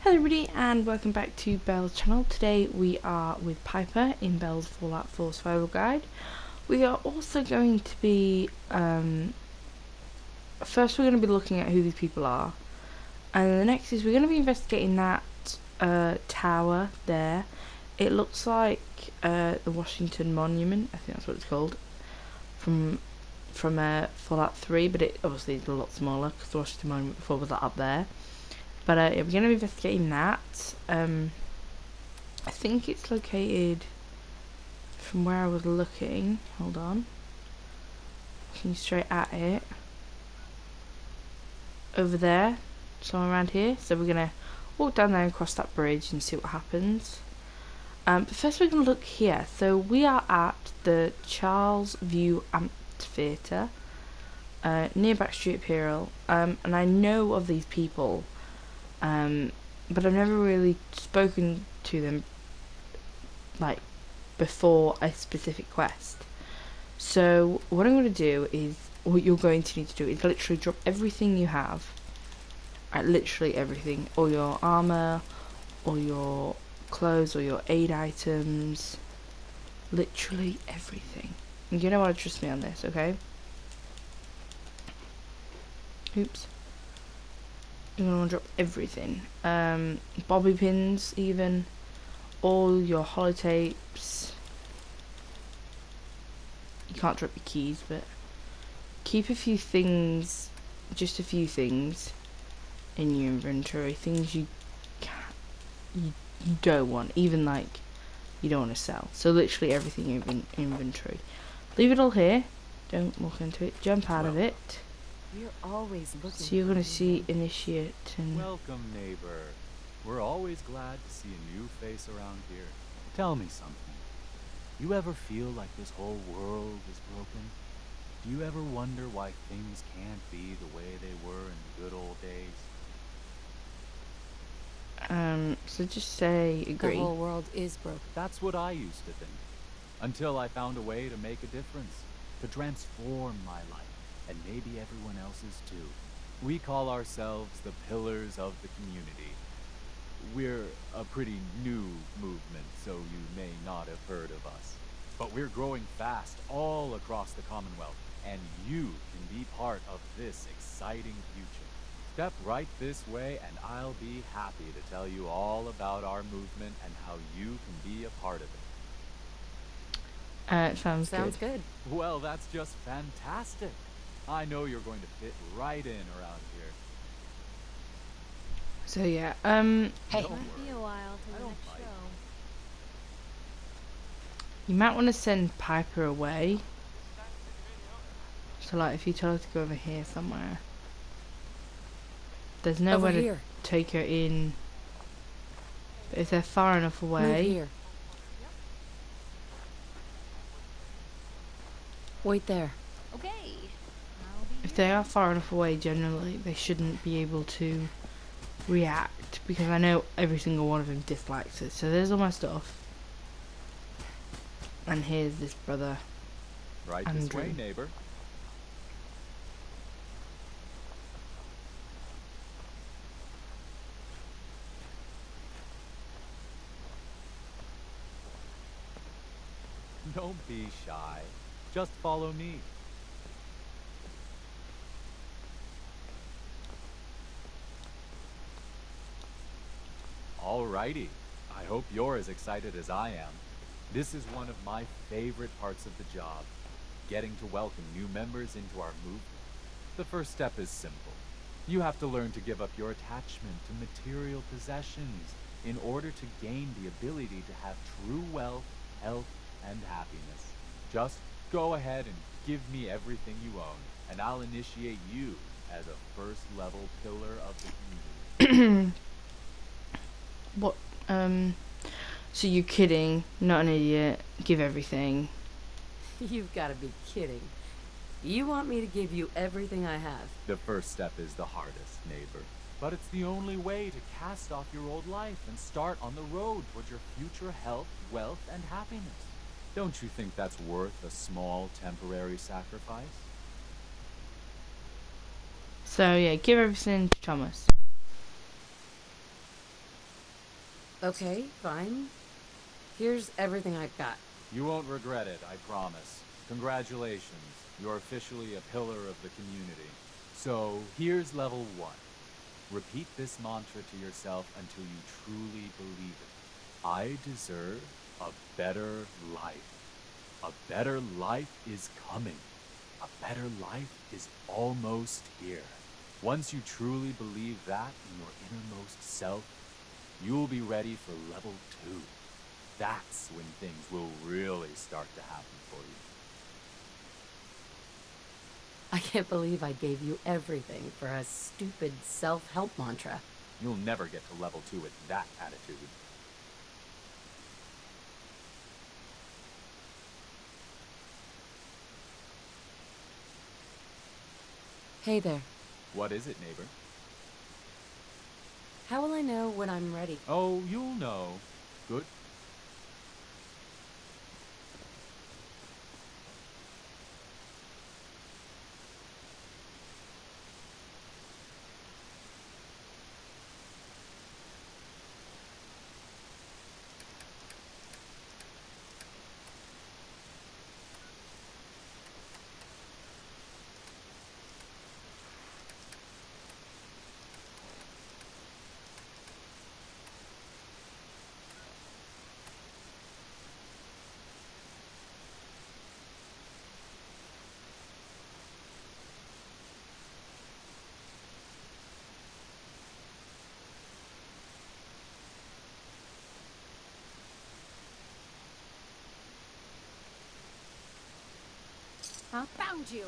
Hello everybody and welcome back to Belle's channel. Today we are with Piper in Belle's Fallout 4 Survival Guide. We are also going to be, first we're going to be looking at who these people are. And then the next is we're going to be investigating that tower there. It looks like the Washington Monument, I think that's what it's called, from Fallout 3, but it obviously is a lot smaller because the Washington Monument before was up there. But yeah, we're going to be investigating that. I think it's located from where I was looking. Hold on. Looking straight at it. Over there. Somewhere around here. So we're going to walk down there and cross that bridge and see what happens. But first we're going to look here. So we are at the Charles View Amphitheatre. Near Backstreet Imperial. And I know of these people. But I've never really spoken to them like before a specific quest. So what I'm going to do is, what you're going to need to do is literally drop everything you have, literally everything, all your armor, all your clothes, all your aid items, literally everything. And you're going to want to trust me on this, okay? Oops. You're going to want to drop everything. Bobby pins even. All your holotapes. You can't drop your keys, but keep a few things, just a few things in your inventory. Things you don't want, even like you don't want to sell. So literally everything in inventory. Leave it all here. Don't walk into it. Jump out of it. We're always looking. So you're gonna see initiate and welcome, neighbor. We're always glad to see a new face around here. Tell me something. You ever feel like this whole world is broken? Do you ever wonder why things can't be the way they were in the good old days? so just say agree. The whole world is broken. That's what I used to think. Until I found a way to make a difference. To transform my life. And maybe everyone else's too. We call ourselves the Pillars of the Community. We're a pretty new movement, so you may not have heard of us. But we're growing fast all across the Commonwealth, and you can be part of this exciting future. Step right this way, and I'll be happy to tell you all about our movement and how you can be a part of it. Sounds good. Well, that's just fantastic. I know you're going to fit right in around here. So yeah, Hey. Might be a while to the next show. you might want to send Piper away. So like, if you tell her to go over here somewhere, there's nowhere Over to here. take her in. But if they're far enough Move away, here. Wait there. Okay. if they are far enough away, generally they shouldn't be able to react, because I know every single one of them dislikes it. So there's all my stuff, and here's this brother. Right this Andrew. way, neighbor. Don't be shy. Just follow me. Alrighty. I hope you're as excited as I am. This is one of my favorite parts of the job. Getting to welcome new members into our movement. The first step is simple. You have to learn to give up your attachment to material possessions in order to gain the ability to have true wealth, health, and happiness. Just go ahead and give me everything you own, and I'll initiate you as a first-level pillar of the community. What? So you're kidding? Not an idiot. Give everything. You've got to be kidding. You want me to give you everything I have? The first step is the hardest, neighbor. But it's the only way to cast off your old life and start on the road towards your future health, wealth, and happiness. Don't you think that's worth a small temporary sacrifice? So yeah, give everything to Thomas. Okay, fine. Here's everything I've got. You won't regret it, I promise. Congratulations. You're officially a pillar of the community. So, here's level 1. Repeat this mantra to yourself until you truly believe it. I deserve a better life. A better life is coming. A better life is almost here. Once you truly believe that in your innermost self, you'll be ready for level 2. That's when things will really start to happen for you. I can't believe I gave you everything for a stupid self-help mantra. You'll never get to level 2 with that attitude. Hey there. What is it, neighbor? How will I know when I'm ready? Oh, you'll know. Good. Huh? Found you.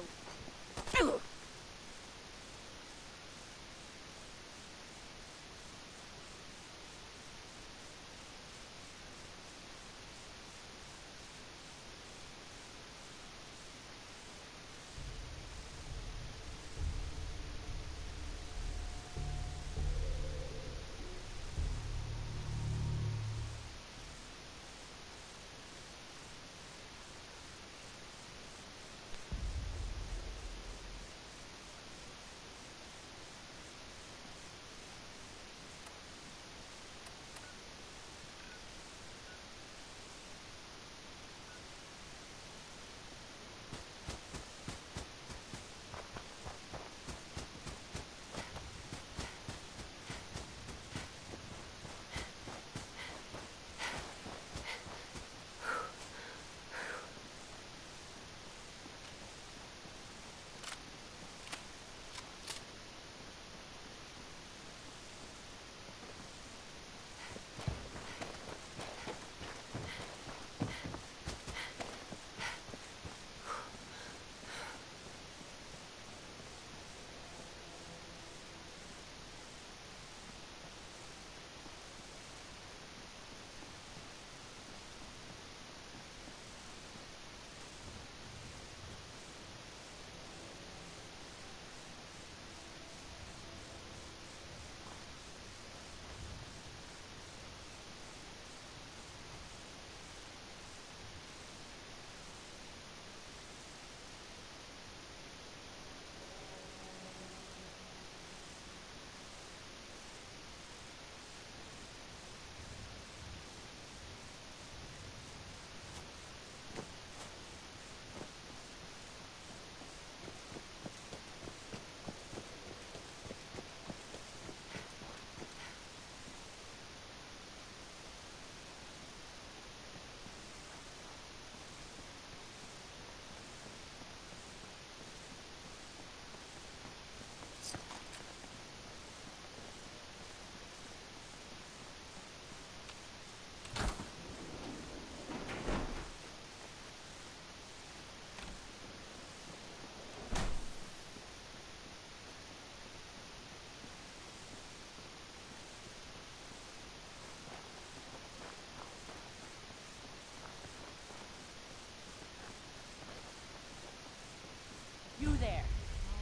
You there.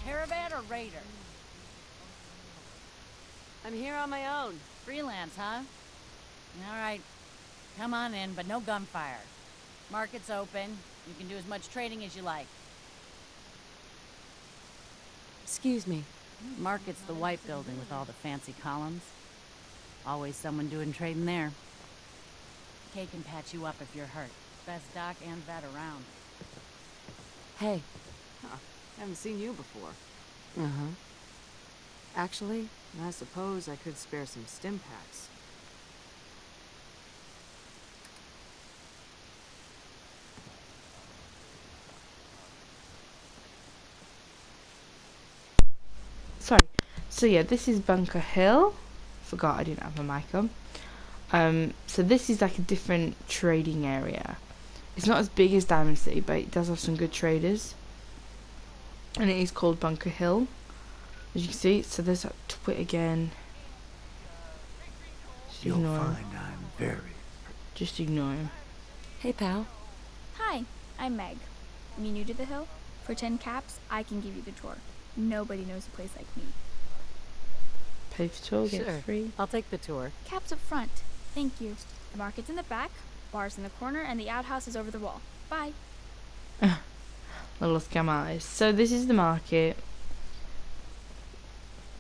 Caravan or raider? I'm here on my own. Freelance, huh? Alright. Come on in, but no gunfire. Market's open. You can do as much trading as you like. Excuse me. Market's the white building with all the fancy columns. Always someone doing trading there. Kay can patch you up if you're hurt. Best doc and vet around. Hey. Huh. Haven't seen you before. Uh-huh. Actually, I suppose I could spare some stim packs. Sorry. So yeah, this is Bunker Hill. Forgot I didn't have my mic on. So this is like a different trading area. It's not as big as Diamond City, but it does have some good traders. And it is called Bunker Hill, as you can see. So there's that twit again. Just You'll ignore him. find I'm very... Just ignore him. Hey, pal. Hi, I'm Meg. You new to the hill? For 10 caps, I can give you the tour. Nobody knows a place like me. Pay for tour, get Sure. free. I'll take the tour. Caps up front. Thank you. The market's in the back, bars in the corner, and the outhouse is over the wall. Bye. Little scam eyes. So this is the market.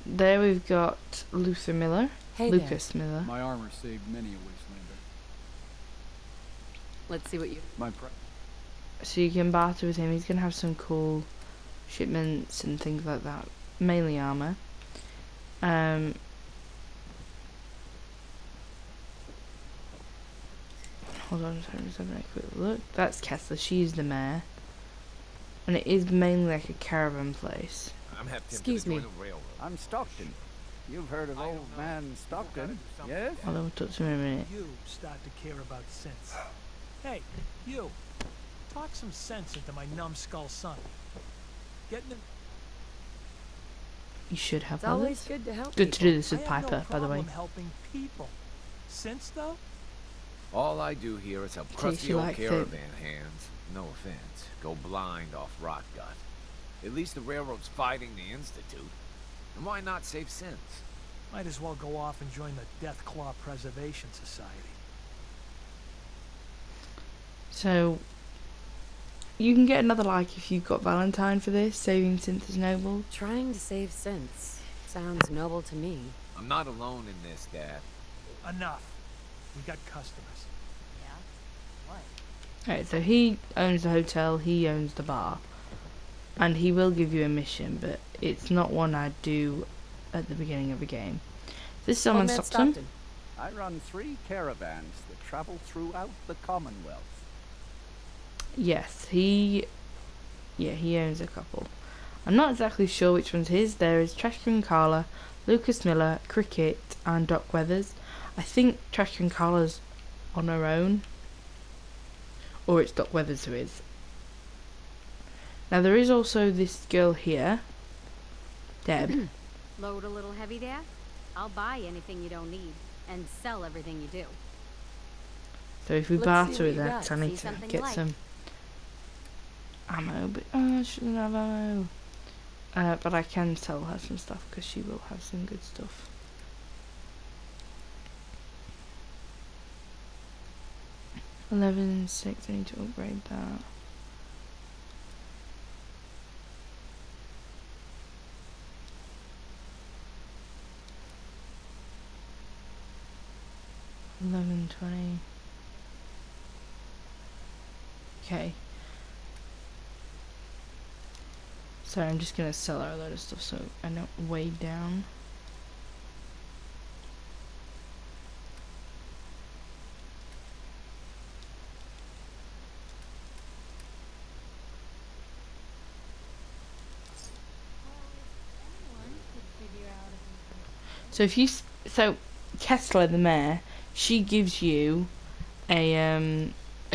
There we've got Luther Miller. Hey there. Lucas Miller. My armor saved many a wastelander. Let's see what you... My pri- So you can barter with him. He's gonna have some cool shipments and things like that. Mainly armor. Hold on, just having a quick look. That's Kessler. She's the mayor, and it is mainly like a caravan place. I'm half tempted Excuse to join me. the railroad. I'm Stockton. You've heard of old man Stockton, yes? Hold on, we'll talk to him in a minute. You start to care about sense. Hey, you. Talk some sense into my numbskull son. Getting him. You should have It's always others. good to help Good to people. do this with I have Piper, no by the way. problem helping people. Sense though? All I do here is help Tasty crusty old like caravan hands, no offense, go blind off rot gut. At least the railroad's fighting the Institute. And why not save sense? Might as well go off and join the Death Claw Preservation Society. So you can get another like if you've got Valentine for this. Saving synth is noble. Trying to save sense. Sounds noble to me. I'm not alone in this, Dad. Enough. We got customers. Yeah? What? Alright, so he owns the hotel, he owns the bar, and he will give you a mission, but it's not one I do at the beginning of a game. This is someone Old Man stops him. Stockton. I run 3 caravans that travel throughout the Commonwealth. Yes, he owns a couple. I'm not exactly sure which one's his. There is Trashkin Carla, Lucas Miller, Cricket, and Doc Weathers. I think Trashkin Carla's on her own, or it's Doc Weathers who is. Now there is also this girl here, Deb. Load a little heavy there? I'll buy anything you don't need, and sell everything you do. So if we Let's see barter what with you her, got. 'cause I need See to something get you like. some ammo, but I shouldn't have ammo. But I can sell her some stuff because she will have some good stuff. $11.6. I need to upgrade that. $11.20. Okay. So I'm just gonna sell her a load of stuff so I don't weigh down. So if you so Kessler the mayor, she gives you a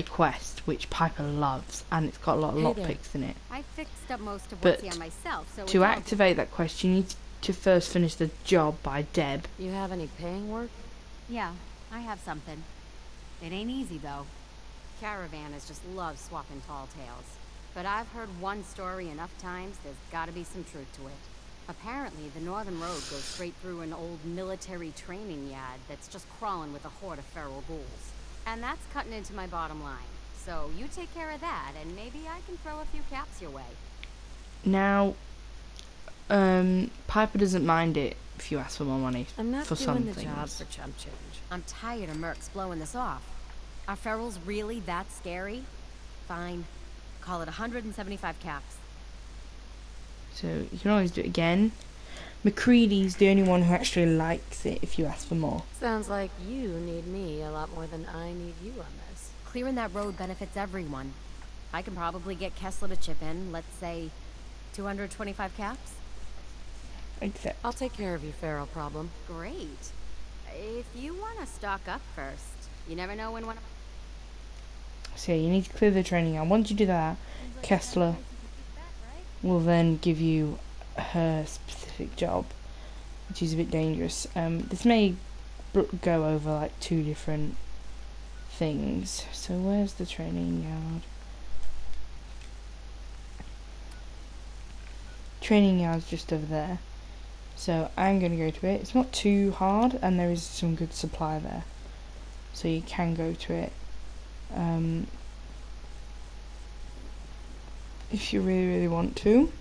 quest which Piper loves, and it's got a lot of Hey there. lockpicks in it. I fixed up most of But what's here myself, so it's To all activate that quest, you need to first finish the job by Deb. You have any paying work? Yeah, I have something. It ain't easy, though. Caravanners just love swapping tall tales. But I've heard one story enough times, there's gotta be some truth to it. Apparently, the Northern Road goes straight through an old military training yard that's just crawling with a horde of feral ghouls. And that's cutting into my bottom line. So you take care of that, and maybe I can throw a few caps your way. Now, Piper doesn't mind it if you ask for more money I'm not for doing some the things. job for chump change. I'm tired of mercs blowing this off. Are ferals really that scary? Fine. Call it 175 caps. So you can always do it again. McCready's the only one who actually likes it if you ask for more. Sounds like you need me a lot more than I need you on this. Clearing that road benefits everyone. I can probably get Kessler to chip in, let's say, 225 caps? Except I'll take care of your feral problem. Great. If you want to stock up first, you never know when one of... so you need to clear the training out. Once you do that, Kessler will then give you her specific job, which is a bit dangerous. This may go over like 2 different things. So where's the training yard? Training yard's just over there. So I'm going to go to it. It's not too hard, and there is some good supply there, so you can go to it if you really want to.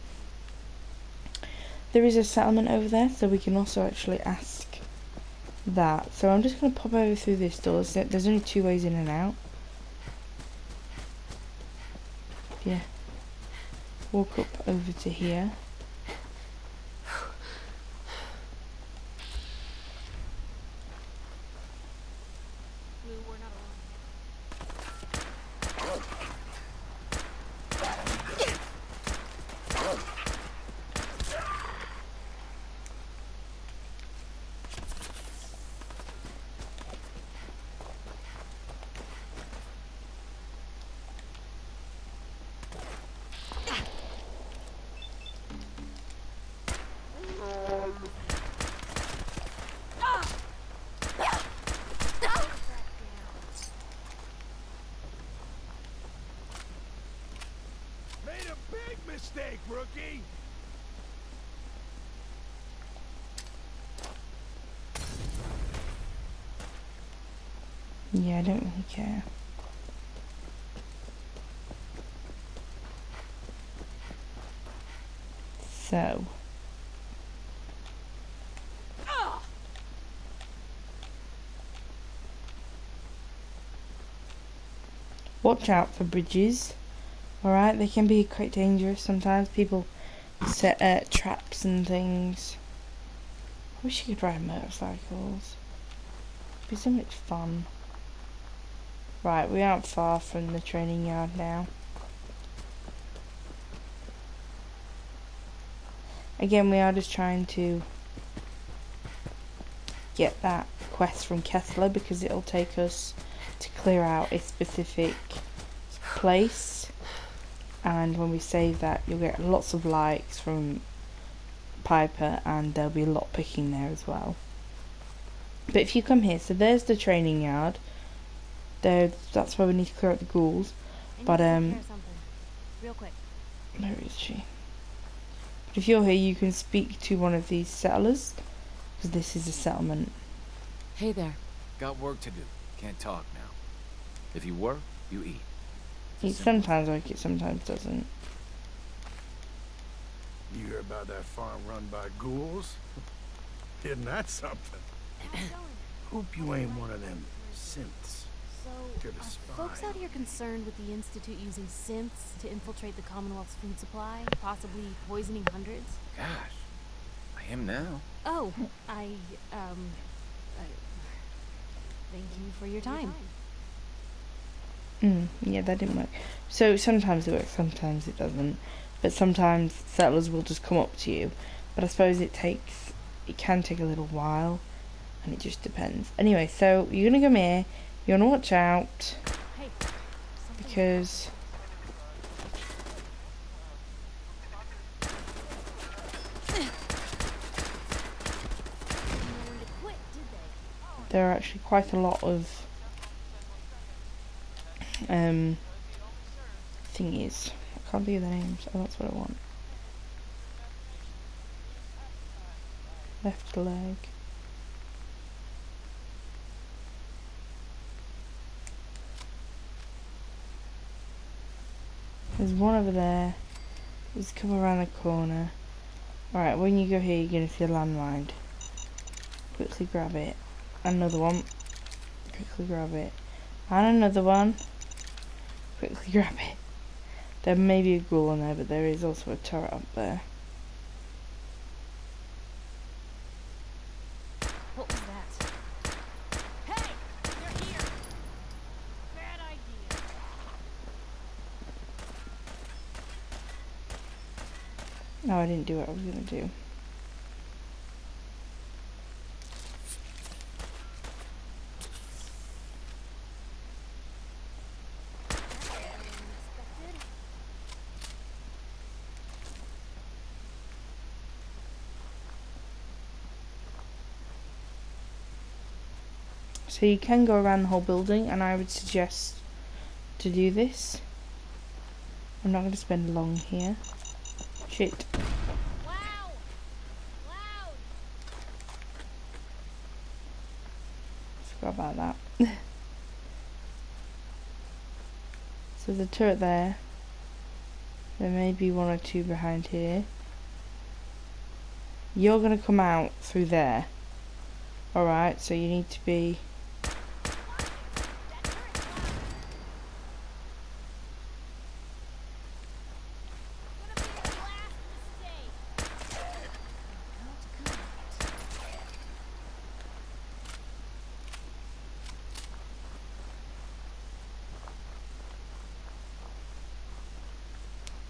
There is a settlement over there, so we can also actually ask that. So I'm just going to pop over through this door. There's only 2 ways in and out. Yeah. Walk up over to here. Mistake, rookie! Yeah, I don't really care. So watch out for bridges. Alright, they can be quite dangerous sometimes. People set traps and things. I wish you could ride motorcycles. It'd be so much fun. Right, we aren't far from the training yard now. Again, we are just trying to get that quest from Kessler, because it'll take us to clear out a specific place. And when we save that, you'll get lots of likes from Piper, and there'll be a lot picking there as well. But if you come here, so there's the training yard. There, that's where we need to clear out the ghouls. But real quick. Where is she? But if you're here, you can speak to one of these settlers, because this is a settlement. Hey there. Got work to do. Can't talk now. If you work, you eat. It sometimes like it, sometimes doesn't. You hear about that farm run by ghouls? Isn't that something? Hope you ain't one of them synths. So, are folks out here concerned with the Institute using synths to infiltrate the Commonwealth's food supply, possibly poisoning hundreds? Gosh, I am now. Oh, thank you for your time. Yeah, that didn't work. So sometimes it works, sometimes it doesn't. But sometimes settlers will just come up to you. But I suppose it can take a little while, and it just depends. Anyway, so you're gonna come here. You're gonna watch out, because there are actually quite a lot of thingies. I can't think of the names. Oh, that's what I want. Left leg. There's one over there. Let's come around the corner. Alright, when you go here, you're going to see a landmine. Quickly grab it. Another one. Quickly grab it. And another one. Quickly grab it. There may be a ghoul on there, but there is also a turret up there. What was that? Hey! They're here! Bad idea. No, I didn't do what I was gonna do. So you can go around the whole building, and I would suggest to do this. I'm not going to spend long here. Shit. Wow! Loud! Forgot about that. So the turret there. There may be one or two behind here. You're going to come out through there. Alright, so you need to be...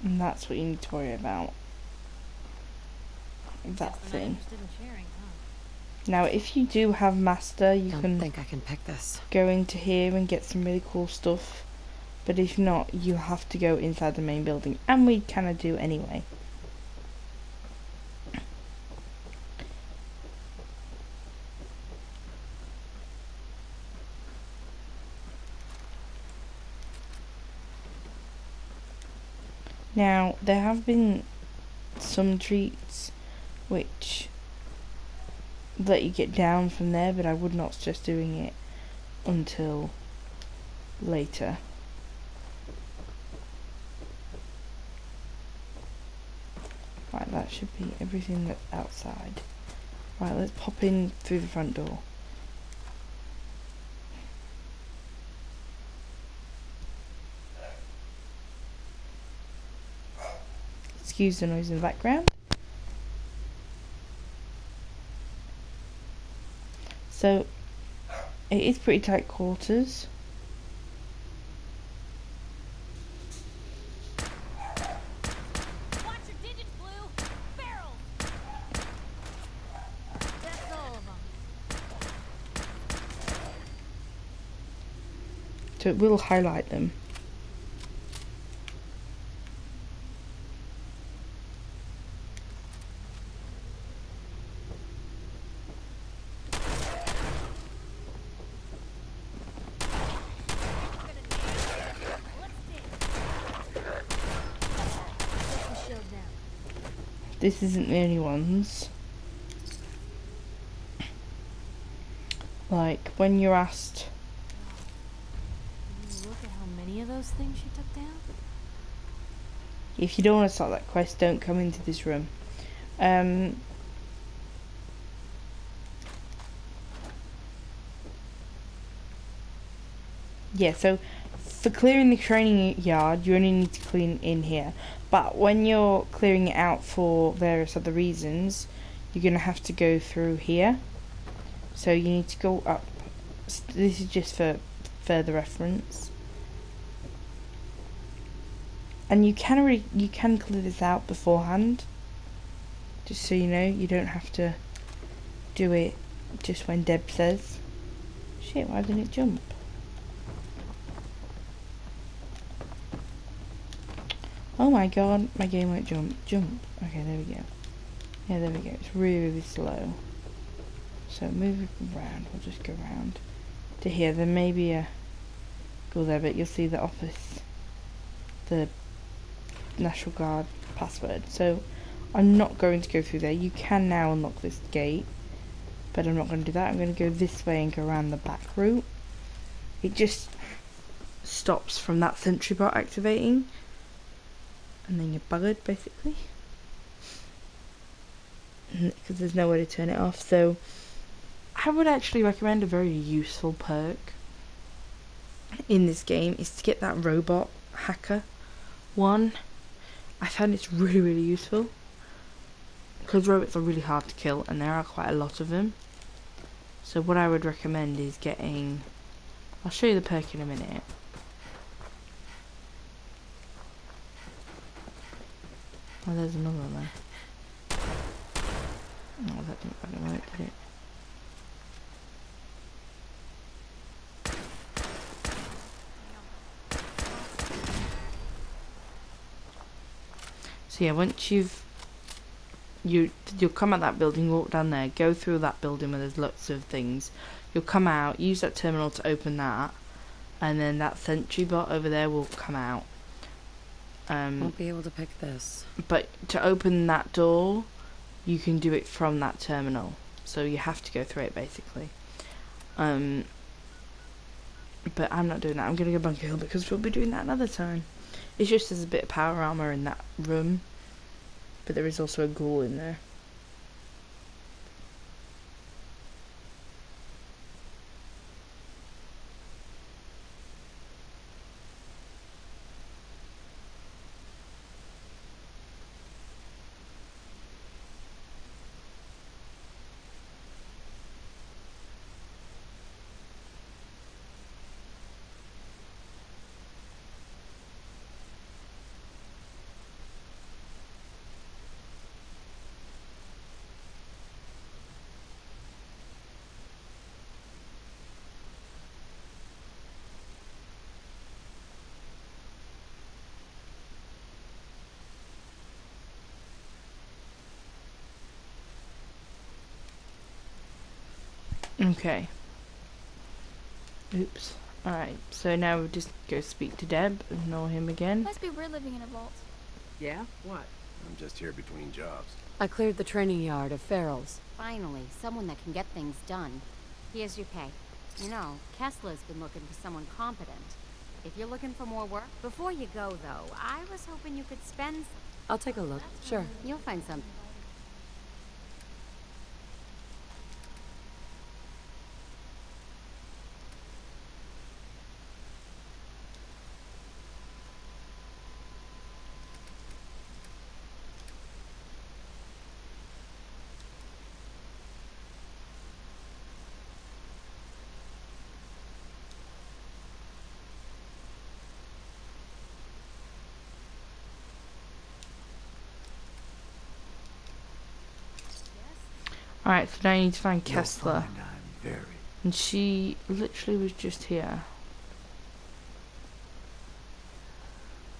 And that's what you need to worry about. That thing. Now, if you do have master, you can think I can pick this. go into here and get some really cool stuff. But if not, you have to go inside the main building, and we kind of do anyway. Now, there have been some treats which let you get down from there, but I would not suggest doing it until later. Right, that should be everything that's outside. Right, let's pop in through the front door. Excuse the noise in the background. So, it is pretty tight quarters. Watch your digits, Blue! Barrel! That's all of them. So it will highlight them. This isn't the only ones. Like, when you're asked... Look at how many of those things she took down. If you don't want to start that quest, don't come into this room. Yeah, so for clearing the training yard, you only need to clean in here. But when you're clearing it out for various other reasons, you're going to have to go through here. So you need to go up. This is just for further reference. And you can clear this out beforehand. Just so you know, you don't have to do it just when Deb says. Shit, why didn't it jump? Oh my god, my game won't jump. Jump. Okay, there we go. Yeah, there we go. It's really, really slow. So move around. We'll just go around to here. There may be a go there, but you'll see the office, the National Guard password. So I'm not going to go through there. You can now unlock this gate, but I'm not going to do that. I'm going to go this way and go around the back route. It just stops from that sentry bot activating. And then you're buggered, basically. Because there's no way to turn it off. So, I would actually recommend a very useful perk in this game is to get that robot hacker one. I found it's really, really useful because robots are really hard to kill and there are quite a lot of them. So what I would recommend is getting, I'll show you the perk in a minute. Oh, there's another one there. Oh, that didn't fucking work, did it? So yeah, once you'll come out that building, walk down there, go through that building where there's lots of things. You'll come out, use that terminal to open that, and then that sentry bot over there will come out. Won't be able to pick this. But to open that door, you can do it from that terminal. So you have to go through it basically. But I'm not doing that. I'm gonna go Bunker Hill because we'll be doing that another time. It's just there's a bit of power armor in that room, but there is also a ghoul in there. Okay. Oops. Alright, so now we'll just go speak to Deb, ignore him again. Must be weird living in a vault. Yeah? What? I'm just here between jobs. I cleared the training yard of Farrell's. Finally, someone that can get things done. Here's your pay. You know, Kessler's been looking for someone competent. If you're looking for more work, before you go though, I was hoping you could spend... I'll take a look. Sure. You'll find something. Alright, so now you need to find Kessler. And she literally was just here.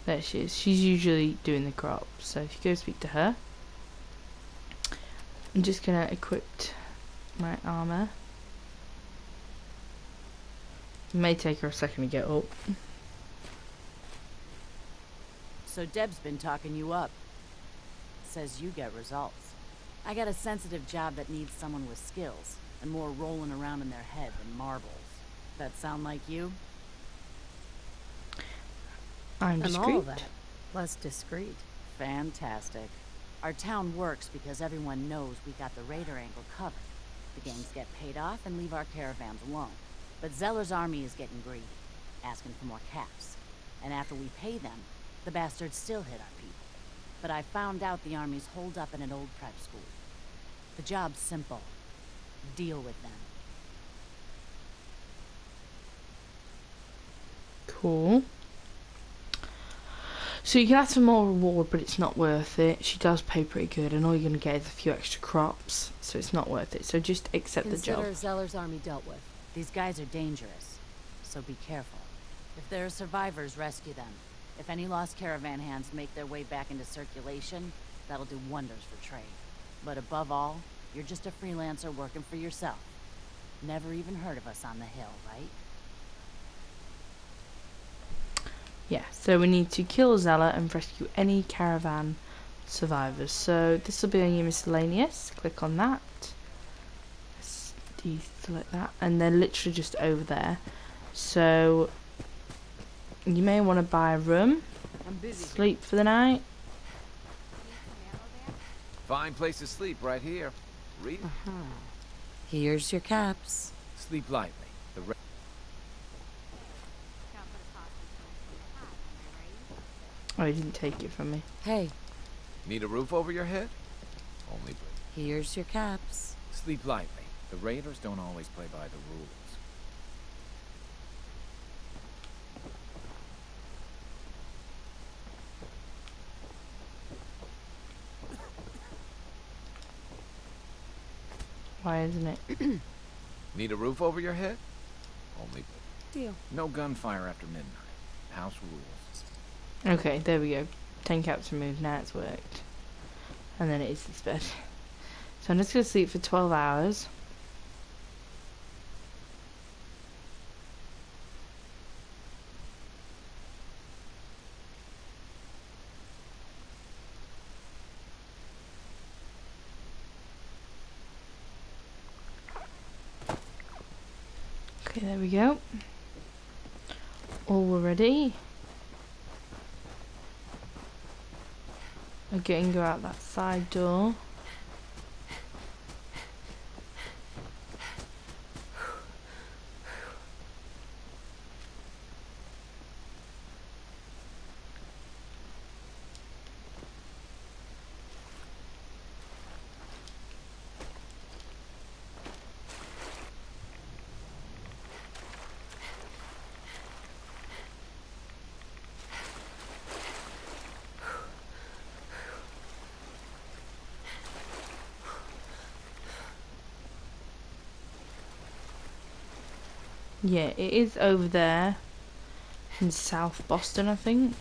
There she is. She's usually doing the crops. So if you go speak to her. I'm just gonna equip my armor. It may take her a second to get up. So Deb's been talking you up. Says you get results. I got a sensitive job that needs someone with skills, and more rolling around in their head than marbles. That sound like you? I'm discreet. And all that. Less discreet. Fantastic. Our town works because everyone knows we got the raider angle covered. The gangs get paid off and leave our caravans alone. But Zeller's army is getting greedy, asking for more caps. And after we pay them, the bastards still hit our people. But I found out the army's holed up in an old prep school. The job's simple. Deal with them. Cool. So you can ask for more reward, but it's not worth it. She does pay pretty good, and all you're going to get is a few extra crops, so it's not worth it. So just accept the job. Consider Zeller's army dealt with. These guys are dangerous, so be careful. If there are survivors, rescue them. If any lost caravan hands make their way back into circulation, that'll do wonders for trade. But above all, you're just a freelancer working for yourself. Never even heard of us on the hill, right? Yeah, so we need to kill Zeller and rescue any caravan survivors. So this will be on your miscellaneous. Click on that. Deselect that, and then literally just over there. So you may want to buy a room. Sleep for the night. Fine place to sleep right here. Read. Here's your caps. Sleep lightly. The Oh, he didn't take it from me. Hey, Need a roof over your head? Only here's your caps. Sleep lightly. The Raiders don't always play by the rules. Why isn't it? Need a roof over your head? Only Deal. No gunfire after midnight. House rules. Okay, there we go. 10 caps removed, now it's worked. And then it is this bed. So I'm just going to sleep for 12 hours. Okay, there we go. All ready. Again, go out that side door. Yeah, it is over there in South Boston, I think.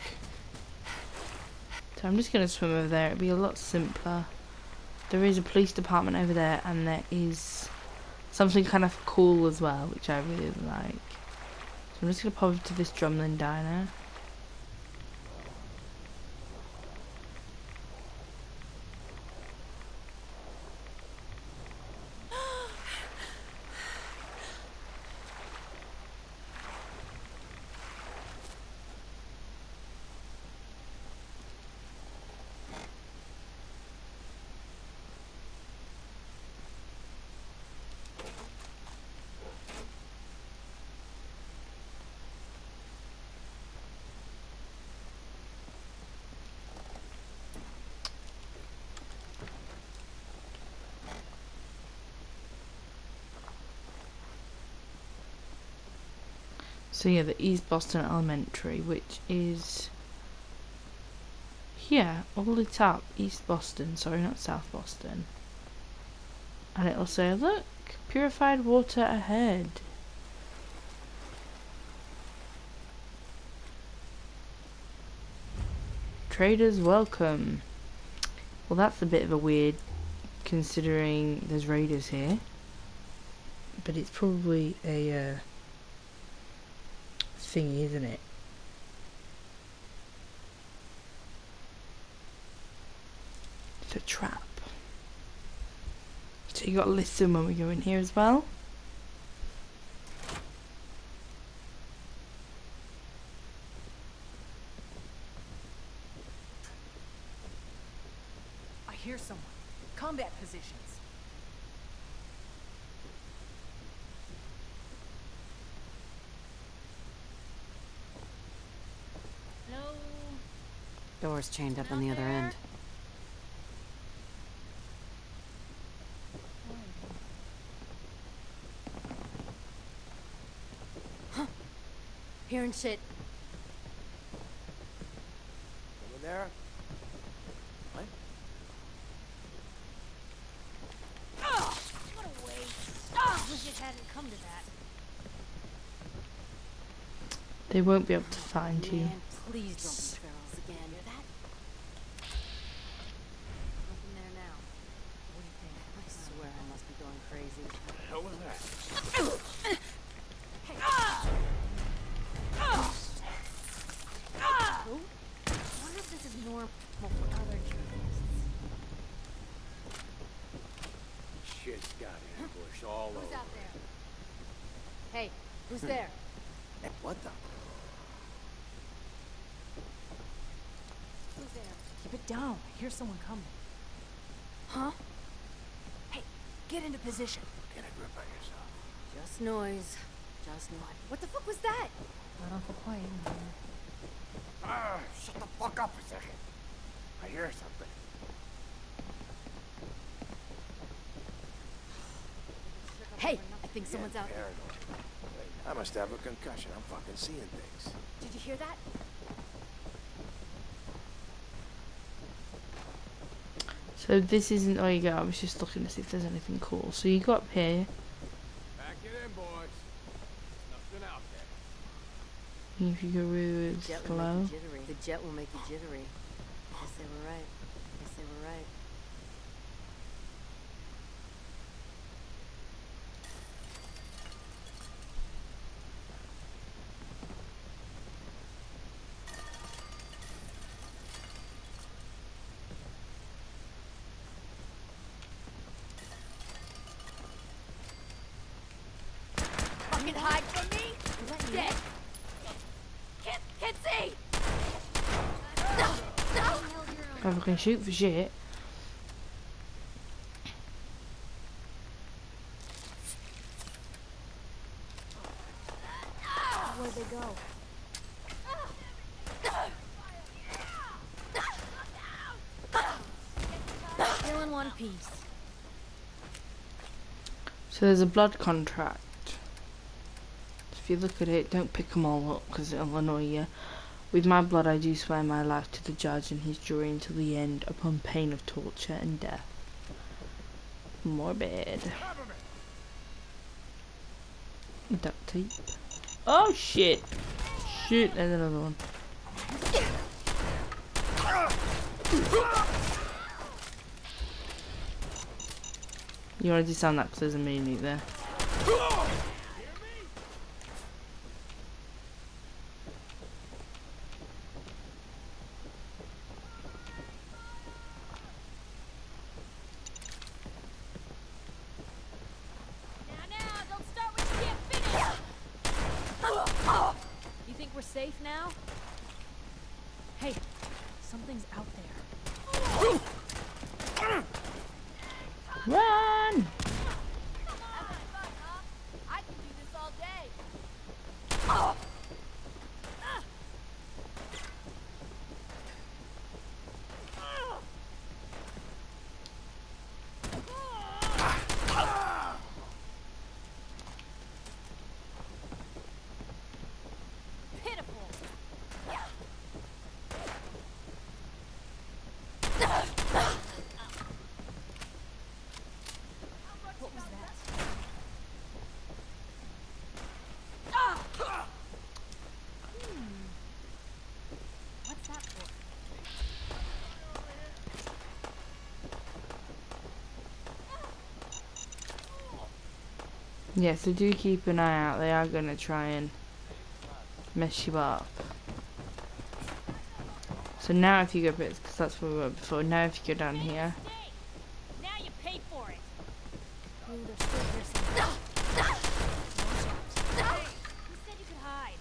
So I'm just going to swim over there. It'll be a lot simpler. There is a police department over there, and there is something kind of cool as well, which I really like. So I'm just going to pop up to this Drumlin Diner. So yeah, the East Boston Elementary, which is here, all lit up, East Boston, sorry, not South Boston. And it'll say, look, purified water ahead. Traders welcome. Well, that's a bit of a weird, considering there's raiders here. But it's probably a thingy, isn't it? It's a trap. So you got to listen when we go in here as well. I hear someone. Combat positions. Hello? Door's chained up on the other end. Hearing shit. Over there? What? What a waste. Wish it hadn't come to that. They won't be able to find you. Man, please don't be ferals again. Hear that? Nothing there now. What do you think? I swear I must be going crazy. Hell was that? I wonder if this is normal for other journalists. Shit's got ambushed all Who's over. out there? Hey, who's there? What the? Who's there? Keep it down. I hear someone coming. Huh? Hey, get into position. Get a grip on yourself. Just noise. Just noise. What the fuck was that? Not awful quiet in here. Ah, shut the fuck up a second. I hear something. Hey, I think someone's out there. Paranoid. I must have a concussion. I'm fucking seeing things. Did you hear that? So this isn't all you got. I was just looking to see if there's anything cool. So you go up here. Pack it in, boys. There's nothing out there. If you go really Jet will slow. make you jittery. The jet will make you jittery. Guess they were right. Guess they were right. Fucking hide from me! Dead! Can't see! No! No! If I can shoot for shit. Where'd they go? Still in one piece. So there's a blood contract. If you look at it, don't pick them all up because it'll annoy you. With my blood I do swear my life to the judge and his jury until the end upon pain of torture and death. Morbid. Duct tape. Oh shit! Shit, there's another one. You already sound that because there's a mini there. Now, don't start what you can't finish! You think we're safe now? Hey, something's out there. Run! I can do this all day. Pitiful! What was that? What's that for? Yeah, so do keep an eye out. They are going to try and mess you up. So now if you go, because that's where we were before, now if you go down here, Now you pay for it! Ooh, there's still Hey, who said you could hide?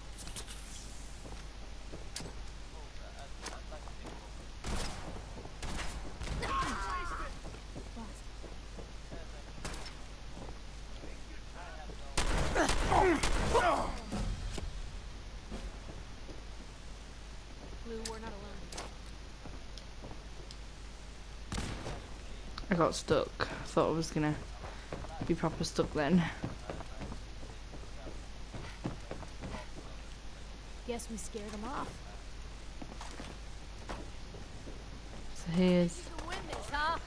Blue, we're not alone. I got stuck. I thought I was going to be proper stuck then. Guess we scared them off. So here's... You can win this, huh?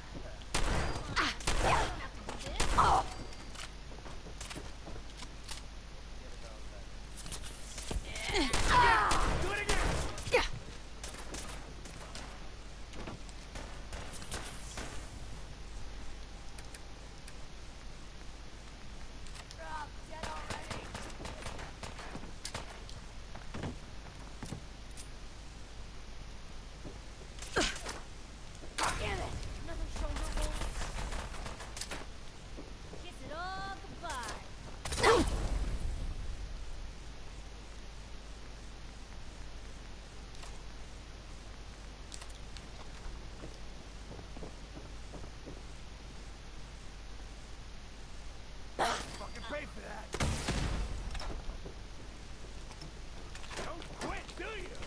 that. Don't quit, do you?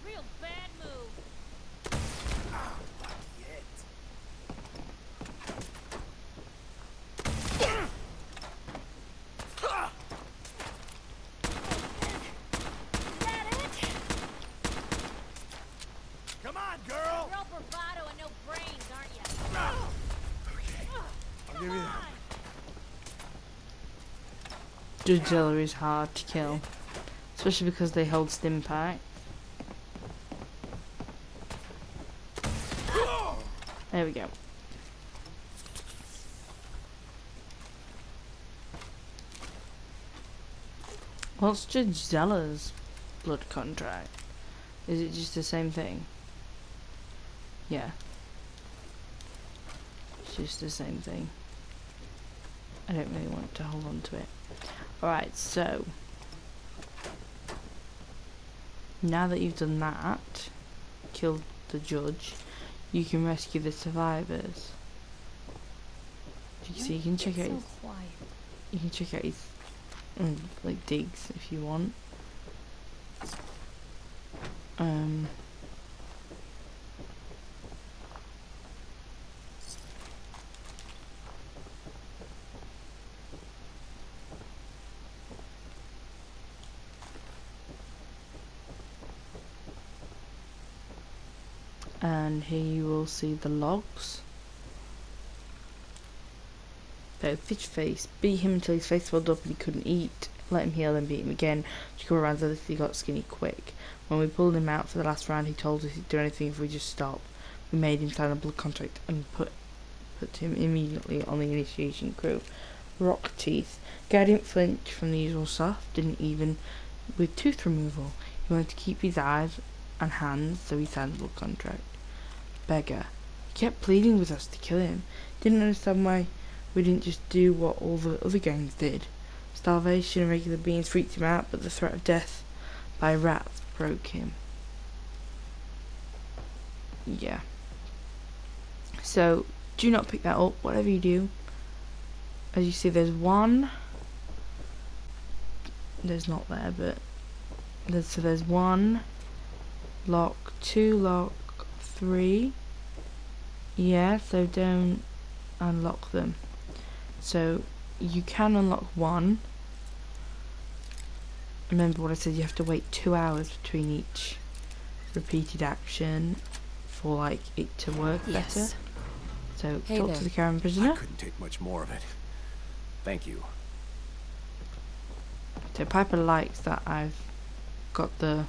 Real bad move. Oh, not yet. Is that it? Come on, girl. Real bravado and no brains, aren't you? Okay, I'll give you that. Judge Zeller is hard to kill, especially because they hold stim pack. There we go. What's Judge Zeller's blood contract? Is it just the same thing? Yeah. It's just the same thing. I don't really want to hold on to it. Alright, so now that you've done that, killed the judge, you can rescue the survivors. So you can check out his, you can check out his like digs if you want. And here you will see the logs. So fish face, beat him until his face swelled up and he couldn't eat. Let him heal, then beat him again. Just go around so that he got skinny quick. When we pulled him out for the last round, he told us he'd do anything if we just stopped. We made him sign a blood contract and put him immediately on the initiation crew. Rock teeth. Guy didn't flinch from the usual stuff, didn't even with tooth removal. He wanted to keep his eyes and hands, so he signed the blood contract. Beggar. He kept pleading with us to kill him. Didn't understand why we didn't just do what all the other gangs did. Starvation and regular beans freaked him out, but the threat of death by rats broke him. Yeah. So, do not pick that up, whatever you do. As you see, there's one. There's not there, but there's one lock, two lock, three. Yeah, so don't unlock them. So you can unlock one. Remember what I said, you have to wait 2 hours between each repeated action for like it to work better. So Hey talk there. to the Karen prisoner. I couldn't take much more of it. Thank you. So Piper likes that I've got the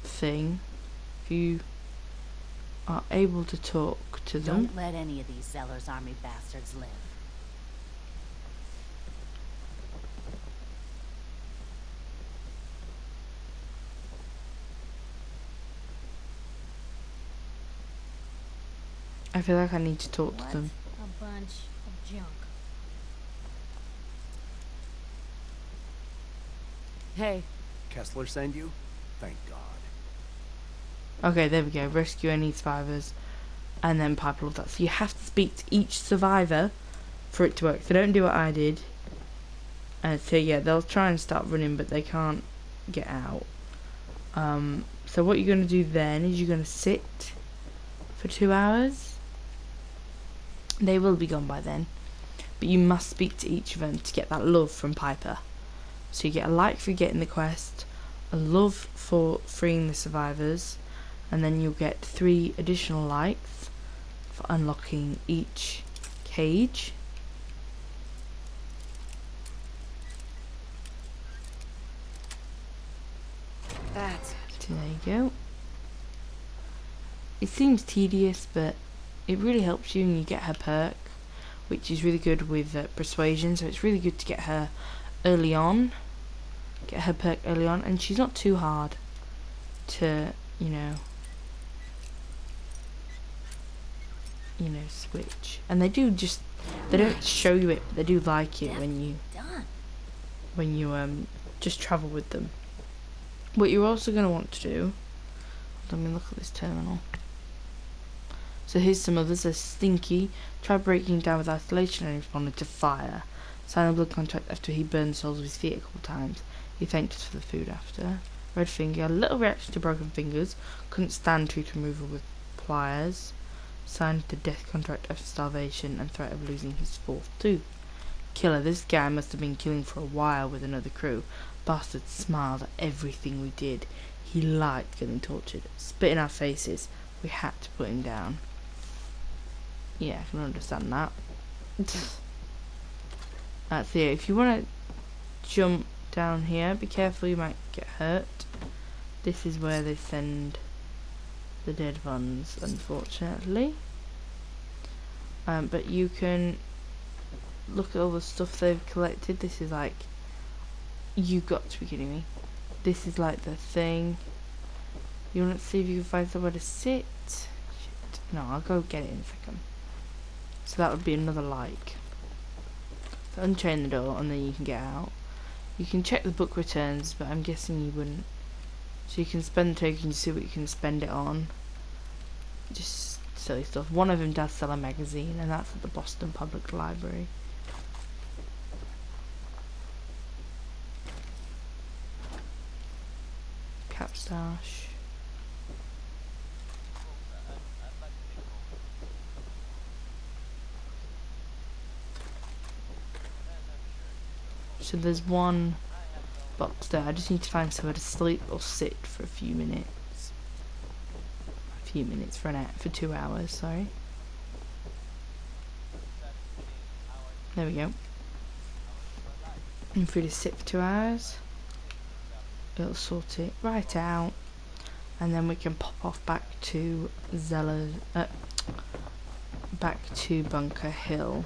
thing. If you are able to talk to them. Don't let any of these Zeller's army bastards live. I feel like I need to talk to them. A bunch of junk. Hey. Kessler send you? Thank God. Okay, there we go. Rescue any survivors. And then Piper loves that. So you have to speak to each survivor for it to work. So don't do what I did. And so yeah, they'll try and start running, but they can't get out. So what you're going to do then is you're going to sit for 2 hours. They will be gone by then. But you must speak to each of them to get that love from Piper. So you get a like for getting the quest, a love for freeing the survivors, and then you'll get 3 additional likes for unlocking each cage. That's it. So there you go. It seems tedious, but it really helps you, and you get her perk, which is really good with persuasion, so it's really good to get her early on. Get her perk early on, and she's not too hard to, you know, switch. And they do just, they don't show you it, but they do like it when you just travel with them. What you're also going to want to do, let me look at this terminal. So here's some others. There's Stinky. Try breaking down with isolation and responded to fire. Signed a blood contract after he burned the soles of his feet a couple of times. He thanked us for the food after. Red finger, a little reaction to broken fingers. Couldn't stand tooth removal with pliers. Signed the death contract after starvation and threat of losing his fourth tooth. Killer, this guy must have been killing for a while with another crew. Bastard smiled at everything we did. He liked getting tortured. Spit in our faces. We had to put him down. Yeah, I can understand that. So yeah, if you want to jump down here, be careful, you might get hurt. This is where they send the dead ones, unfortunately. But you can look at all the stuff they've collected. This is like, you've got to be kidding me. This is like the thing. You want to see if you can find somewhere to sit? Shit. No, I'll go get it in a second. So that would be another like. So unchain the door and then you can get out. You can check the book returns, but I'm guessing you wouldn't. So you can spend the token, you see what you can spend it on. Just silly stuff. One of them does sell a magazine, and that's at the Boston Public Library. Capstash. So there's one box there. I just need to find somewhere to sleep or sit for a few minutes. For 2 hours, sorry. There we go. I'm free to sit for 2 hours. It'll sort it right out. And then we can pop off back to back to Bunker Hill.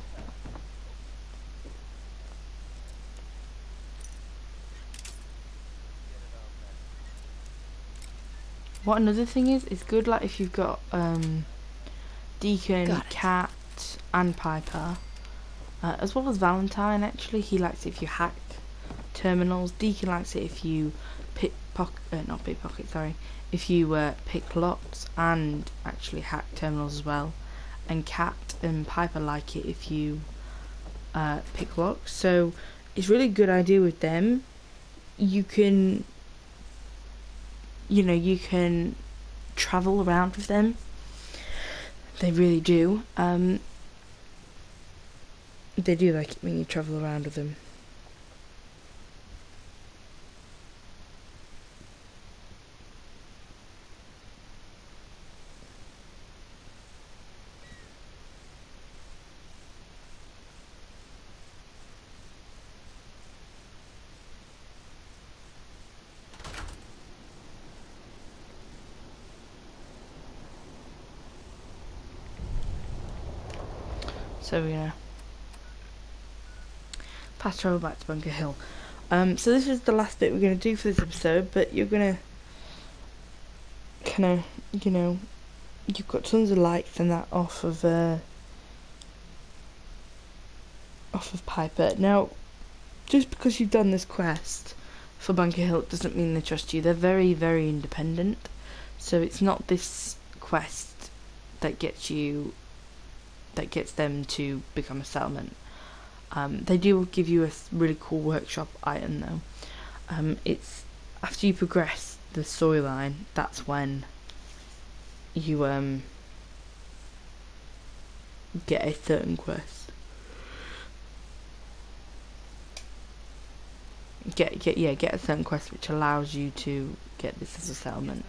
What another thing is, it's good like if you've got Deacon, Cat and Piper, as well as Valentine actually. He likes it if you hack terminals. Deacon likes it if you pick locks and actually hack terminals as well. And Cat and Piper like it if you pick locks. So it's really a good idea with them. You can you can travel around with them. They really do. They do like it when you travel around with them. So we're gonna fast travel back to Bunker Hill. So this is the last bit we're gonna do for this episode, but you're gonna kind of, you've got tons of likes and that off of Piper. Now, just because you've done this quest for Bunker Hill doesn't mean they trust you. They're very, very independent. So it's not this quest that gets them to become a settlement. They do give you a really cool workshop item though. It's after you progress the storyline, that's when you get a certain quest. Get a certain quest which allows you to get this as a settlement.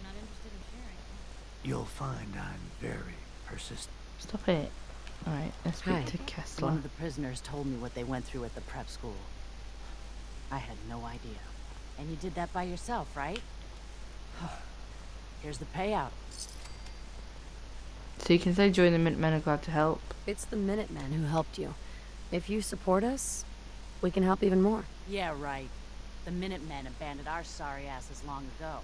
You'll find I'm very persistent. Stop it. Alright, let's speak to Kessler. One of the prisoners told me what they went through at the prep school. I had no idea. And you did that by yourself, right? Here's the payout. So you can say join the Minutemen are glad to help. It's the Minutemen who helped you. If you support us, we can help even more. Yeah, right. The Minutemen abandoned our sorry asses long ago.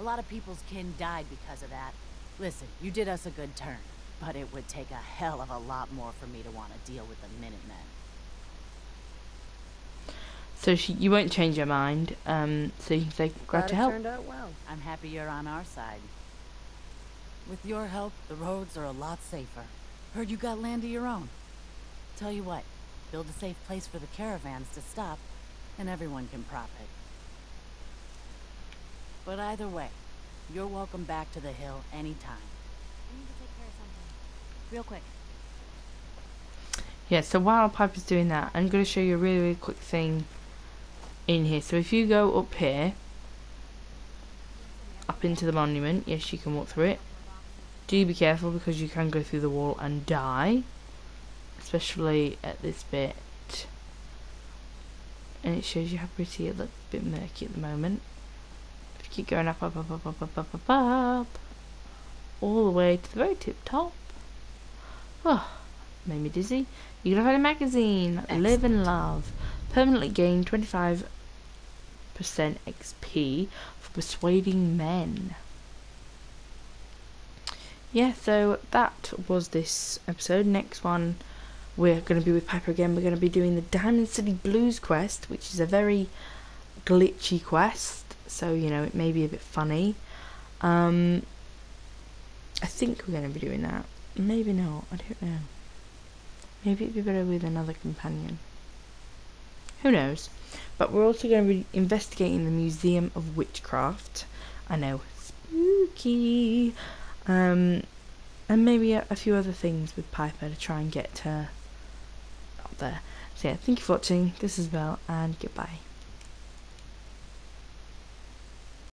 A lot of people's kin died because of that. Listen, you did us a good turn. But it would take a hell of a lot more for me to want to deal with the Minutemen. So you won't change your mind. So you can say glad to help. Turned out well. I'm happy you're on our side. With your help, the roads are a lot safer. Heard you got land of your own. Tell you what, build a safe place for the caravans to stop, and everyone can profit. But either way, you're welcome back to the hill anytime. I need to take care of something. Real quick. Yeah, so while Piper's doing that, I'm going to show you a really, really quick thing in here. So if you go up here, up into the monument, yes, you can walk through it. Do be careful because you can go through the wall and die, especially at this bit. And it shows you how pretty it looks. A bit murky at the moment. If you keep going up, up, up, up, up, up, up, up, up, all the way to the very tip top. Oh, made me dizzy. You can find a magazine. Excellent. Live and love. Permanently gain 25% XP for persuading men. Yeah, so that was this episode. Next one, we're going to be with Piper again. We're going to be doing the Diamond City Blues quest, which is a very glitchy quest. So, you know, it may be a bit funny. I think we're going to be doing that. Maybe not. I don't know. Maybe it'd be better with another companion. Who knows? But we're also going to be investigating the Museum of Witchcraft. I know, spooky. And maybe a few other things with Piper to try and get her up there. So yeah, thank you for watching. This is Belle, and goodbye.